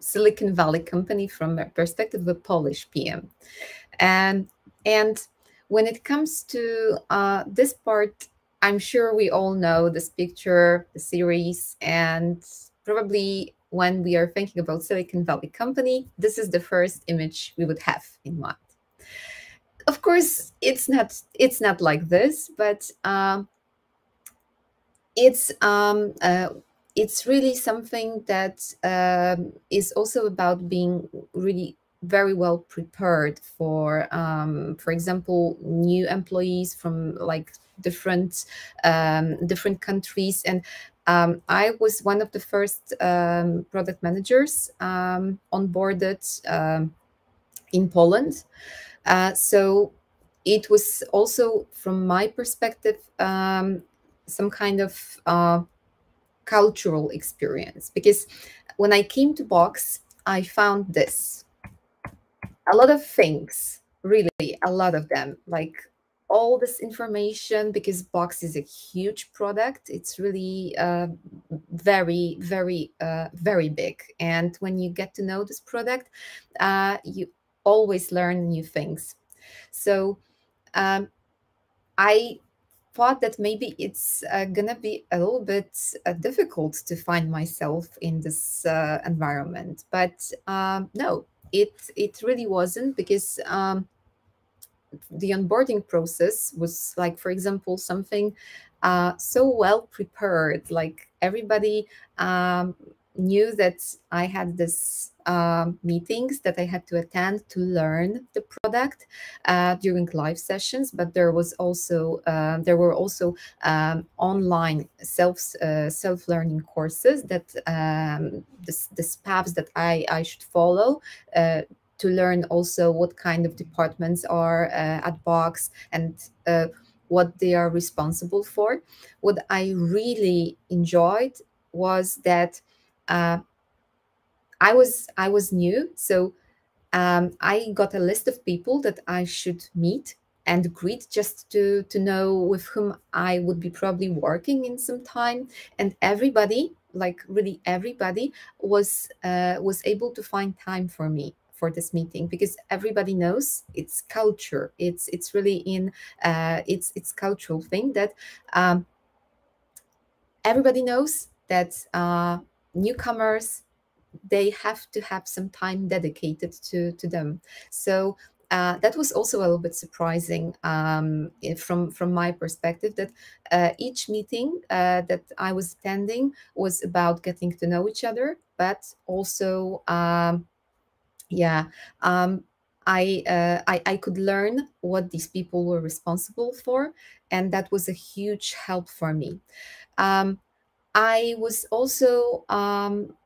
Silicon Valley company from a perspective of a Polish PM. And when it comes to this part, I'm sure we all know this picture, the series, and probably when we are thinking about Silicon Valley company, this is the first image we would have in mind. Of course, it's not like this, but it's really something that is also about being really very well prepared for example, new employees from like different countries. And I was one of the first product managers onboarded in Poland. So it was also, from my perspective, some kind of cultural experience, because when I came to Box, I found this. A lot of things, really, a lot of them, like all this information, because Box is a huge product. It's really very, very, very big. And when you get to know this product, you always learn new things. So I thought that maybe it's gonna be a little bit difficult to find myself in this environment, but no, it really wasn't, because the onboarding process was like, for example, something so well prepared. Like everybody knew that I had this meetings that I had to attend to learn the product during live sessions, but there were also online self-learning courses that this paths that I should follow to learn also what kind of departments are at Box and what they are responsible for. What I really enjoyed was that I was new, so I got a list of people that I should meet and greet, just to know with whom I would be probably working in some time. And everybody, like really everybody, was able to find time for me for this meeting, because everybody knows it's culture. It's really in it's cultural thing that everybody knows that newcomers, they have to have some time dedicated to them. So that was also a little bit surprising from my perspective, that each meeting that I was attending was about getting to know each other, but also I could learn what these people were responsible for, and that was a huge help for me. I was also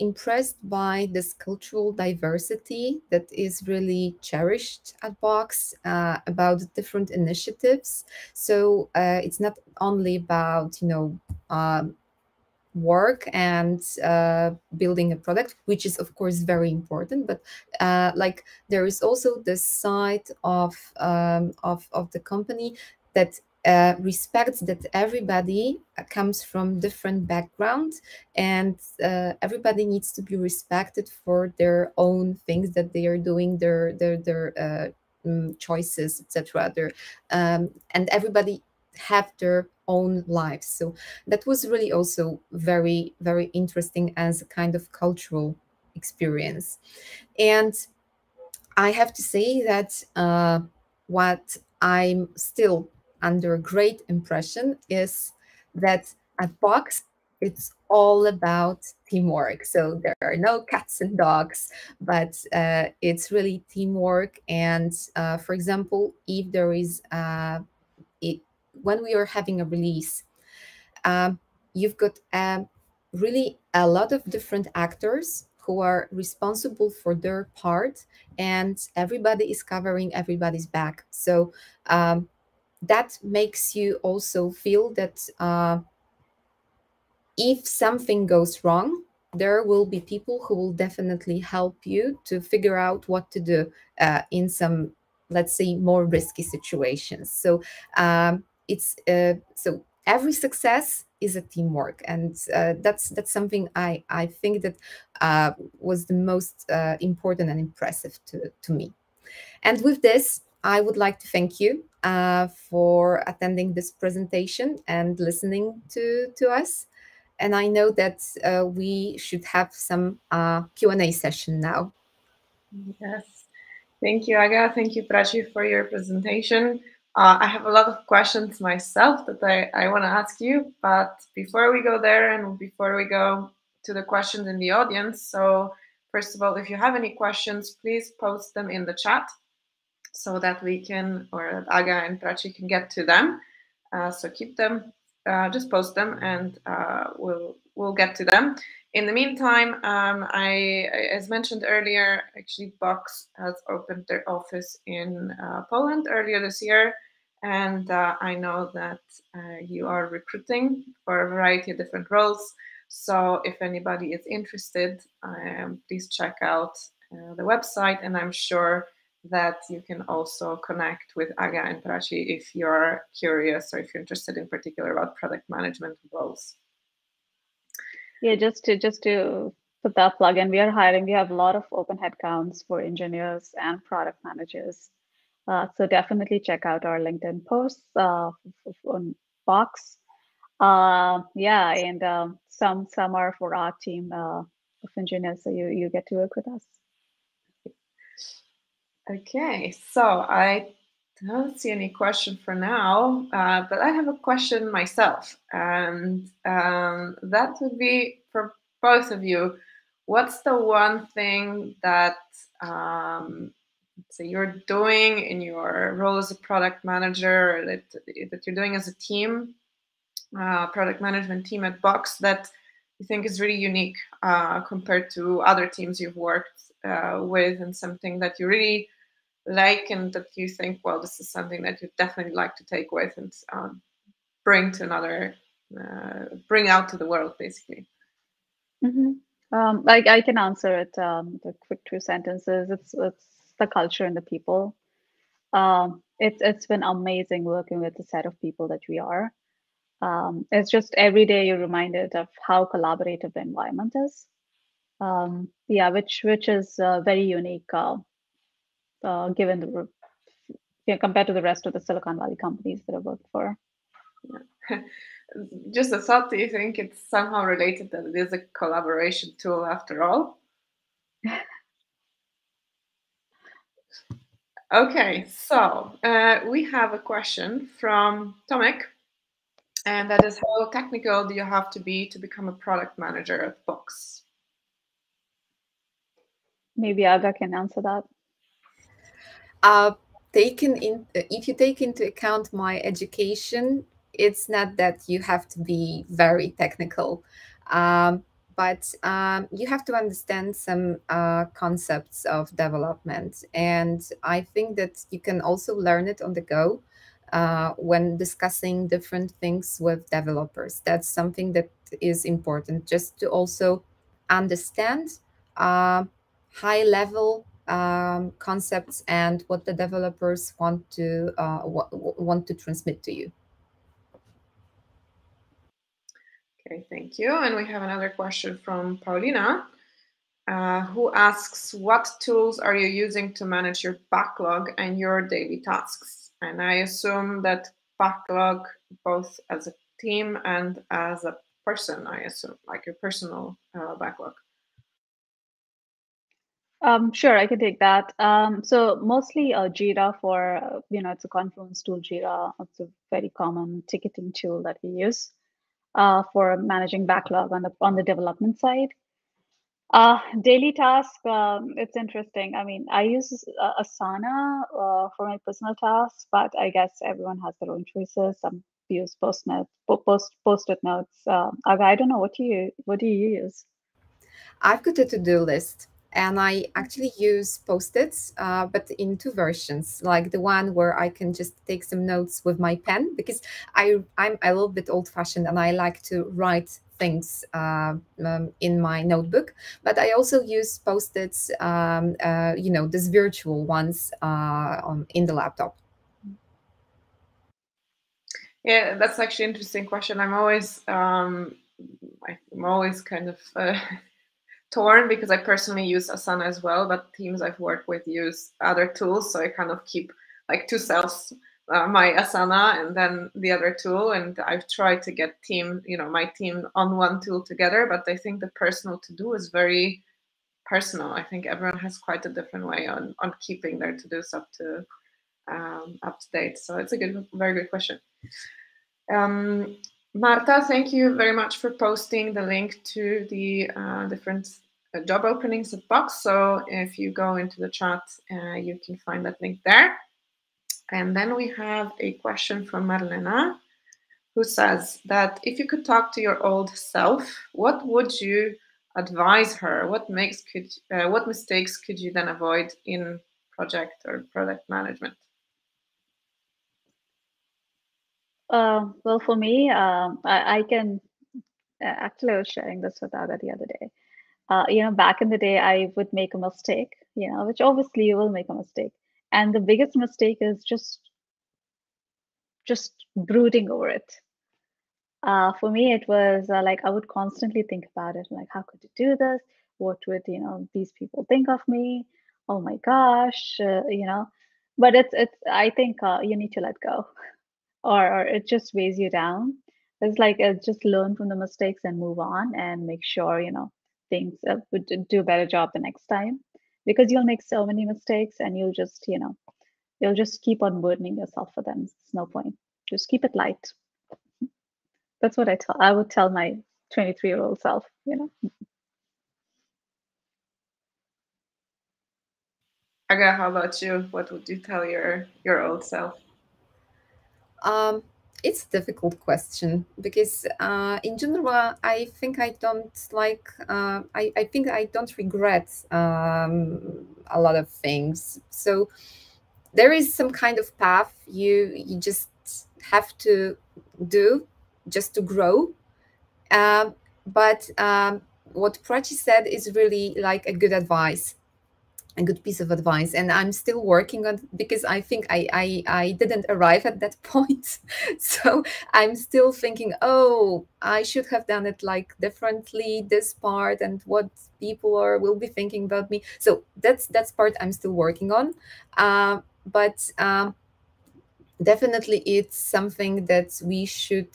impressed by this cultural diversity that is really cherished at Box, about different initiatives. So it's not only about, work and building a product, which is of course very important, but like there is also this side of the company that respects that everybody comes from different backgrounds, and everybody needs to be respected for their own things that they are doing, their choices, etc. And everybody have their own lives. So that was really also very, very interesting as a kind of cultural experience. And I have to say that what I'm still under great impression is that at Box, it's all about teamwork. So there are no cats and dogs, but it's really teamwork. And for example, if there is, when we are having a release, you've got really a lot of different actors who are responsible for their part, and everybody is covering everybody's back. So that makes you also feel that if something goes wrong, there will be people who will definitely help you to figure out what to do in some, let's say, more risky situations. So it's so every success is a teamwork, and that's something I think that was the most important and impressive to me. And with this, I would like to thank you for attending this presentation and listening to us. And I know that we should have some Q&A session now. Yes. Thank you, Aga. Thank you, Prachi, for your presentation. I have a lot of questions myself that I want to ask you, but before we go there and before we go to the questions in the audience, so first of all, if you have any questions, please post them in the chat so that we can, or that Aga and Prachi can get to them. So keep them, just post them, and we'll get to them. In the meantime, as mentioned earlier, actually Box has opened their office in Poland earlier this year, and I know that you are recruiting for a variety of different roles. So if anybody is interested, please check out the website, and I'm sure that you can also connect with Aga and Prachi if you're curious or if you're interested in particular about product management roles. Yeah, just to put that plug in, we are hiring. We have a lot of open headcounts for engineers and product managers. So definitely check out our LinkedIn posts on Box. Yeah, and some are for our team of engineers, so you get to work with us. Okay, so I don't see any question for now, but I have a question myself, and that would be for both of you. What's the one thing that say you're doing in your role as a product manager, or that you're doing as a team, product management team at Box, that you think is really unique compared to other teams you've worked with, and something that you really like and that you think, well, this is something that you'd definitely like to take with and bring to another, bring out to the world, basically. Mm-hmm. I can answer it with quick 2 sentences. It's the culture and the people. It's been amazing working with the set of people that we are. It's just every day you're reminded of how collaborative the environment is. Yeah, which is very unique given the compared to the rest of the Silicon Valley companies that I've worked for. Yeah. Just a thought, do you think it's somehow related that it is a collaboration tool after all? Okay, so we have a question from Tomek, and that is, how technical do you have to be to become a product manager at Box? Maybe Aga can answer that. If you take into account my education, it's not that you have to be very technical, but you have to understand some concepts of development. And I think that you can also learn it on the go when discussing different things with developers. That's something that is important, just to also understand high level concepts and what the developers want to transmit to you. Okay, thank you. And we have another question from Paulina. who asks, what tools are you using to manage your backlog and your daily tasks? And I assume that backlog both as a team and as a person, I assume, like your personal backlog. Sure, I can take that. So mostly Jira for, it's a Confluence tool, Jira. It's a very common ticketing tool that we use for managing backlog on the development side. Daily task, it's interesting. I mean, I use Asana for my personal tasks, but I guess everyone has their own choices. Some use post-it notes. Aga, I don't know, what do you use? I've got a to-do list, and I actually use Post-its, but in two versions, like the one where I can just take some notes with my pen, because I'm a little bit old-fashioned and I like to write things in my notebook. But I also use Post-its, these virtual ones in the laptop. Yeah, that's actually an interesting question. I'm always kind of torn because I personally use Asana as well, but teams I've worked with use other tools, so I kind of keep like two selves, my Asana and then the other tool. And I've tried to get my team on one tool together, but I think the personal to-do is very personal. I think everyone has quite a different way on keeping their to-dos up to date. So it's a very good question. Marta, thank you very much for posting the link to the different job openings at Box. So if you go into the chat, you can find that link there. And then we have a question from Marlena, who says that if you could talk to your old self, what would you advise her? What mistakes could you then avoid in project or product management? Well, for me, I can actually, I was sharing this with Aga the other day. Back in the day, I would make a mistake, which obviously you will make a mistake. And the biggest mistake is just brooding over it. For me, it was like I would constantly think about it, like, how could you do this? What would these people think of me? Oh my gosh, But it's. I think you need to let go, or it just weighs you down. It's like just learn from the mistakes and move on, and make sure things would do a better job the next time, because you'll make so many mistakes, and you'll just keep on burdening yourself for them. It's no point. Just keep it light. That's what I would tell my 23-year-old self, Aga, how about you? What would you tell your old self? It's a difficult question because in general, I think I don't like, I think I don't regret a lot of things. So there is some kind of path you just have to do just to grow. But what Prachi said is really like a good advice, a good piece of advice, and I'm still working on, because I think I didn't arrive at that point. So I'm still thinking, oh, I should have done it like differently, this part, and what people will be thinking about me. So that's part I'm still working on. But definitely it's something that we should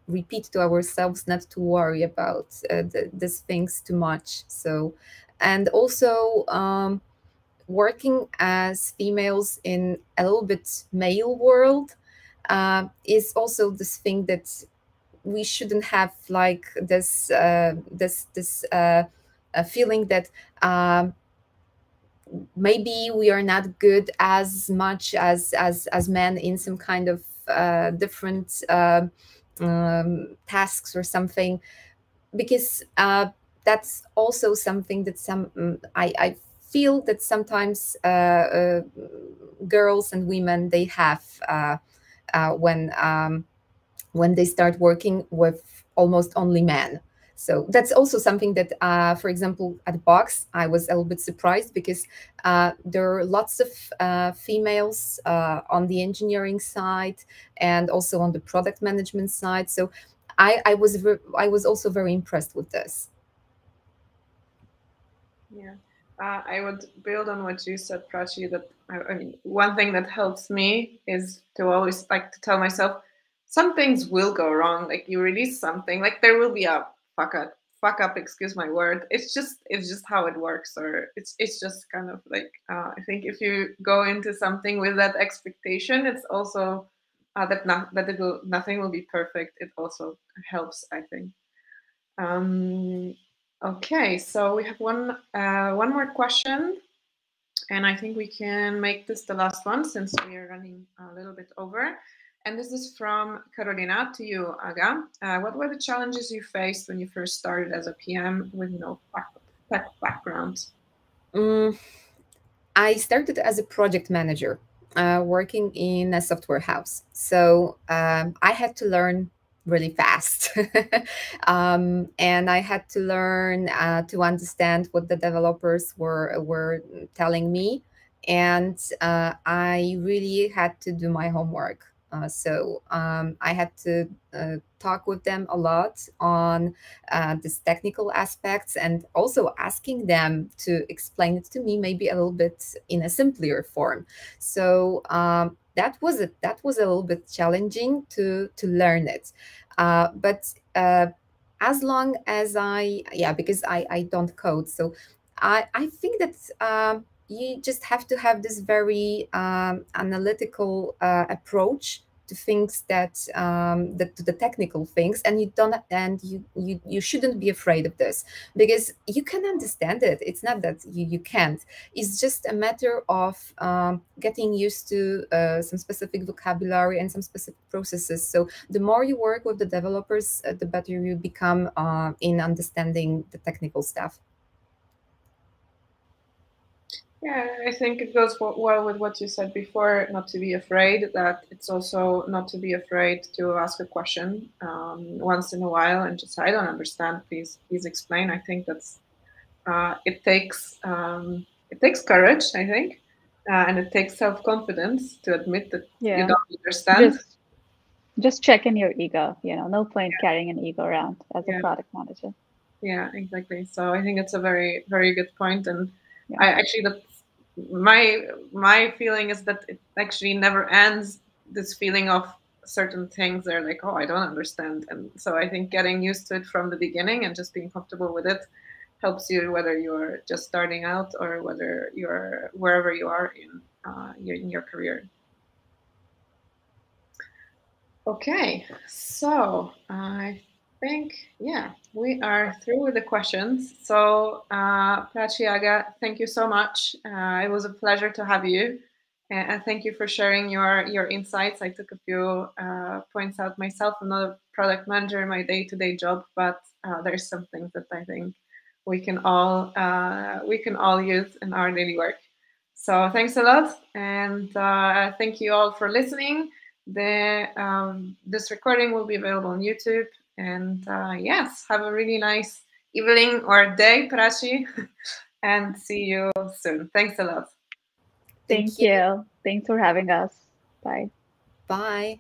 repeat to ourselves, not to worry about these things too much. So, and also working as females in a little bit male world is also this thing that we shouldn't have, like this feeling that maybe we are not good as much as men in some kind of different tasks or something, because that's also something that I feel that sometimes girls and women, they have when they start working with almost only men. So that's also something that, for example, at Box, I was a little bit surprised, because there are lots of females on the engineering side and also on the product management side. So I was also very impressed with this. Yeah, I would build on what you said, Prachi, that I mean, one thing that helps me is to always like to tell myself some things will go wrong. Like you release something, like there will be a fuck up, excuse my word. It's just how it works, or it's just kind of like I think if you go into something with that expectation, it's also nothing will be perfect. It also helps, I think. Um, okay, so we have one more question, and I think we can make this the last one since we are running a little bit over. And this is from Carolina to you, Aga. What were the challenges you faced when you first started as a PM with no tech background? I started as a project manager, working in a software house. So I had to learn really fast. And I had to learn to understand what the developers were telling me. And I really had to do my homework. So I had to talk with them a lot on these technical aspects, and also asking them to explain it to me maybe a little bit in a simpler form. So that was a little bit challenging to learn it, but as long as because I don't code, so I think that you just have to have this very analytical approach to things to the technical things, and you shouldn't be afraid of this, because you can understand it. It's not that you can't. It's just a matter of getting used to some specific vocabulary and some specific processes. So the more you work with the developers, the better you become in understanding the technical stuff. Yeah, I think it goes well with what you said before, not to be afraid, that it's also not to be afraid to ask a question once in a while and just, I don't understand, please explain. I think that's, it takes courage, I think, and it takes self-confidence to admit that you don't understand. Just check in your ego. No point carrying an ego around as a Yeah. product manager. Yeah, exactly. So I think it's a very, very good point. And I actually, my feeling is that it actually never ends, this feeling of certain things. They're like, oh, I don't understand. And so I think getting used to it from the beginning and just being comfortable with it helps you, whether you're just starting out or whether you're wherever you are in your career. Okay, so I think, yeah, we are through with the questions. So, Prachi, Aga, thank you so much. It was a pleasure to have you, and thank you for sharing your insights. I took a few points out myself. I'm not a product manager in my day-to-day job, but there's some things that I think we can all use in our daily work. So, thanks a lot, and thank you all for listening. This recording will be available on YouTube. And yes, have a really nice evening or day, Prachi, and see you soon. Thanks a lot. Thank you. Thanks for having us. Bye. Bye.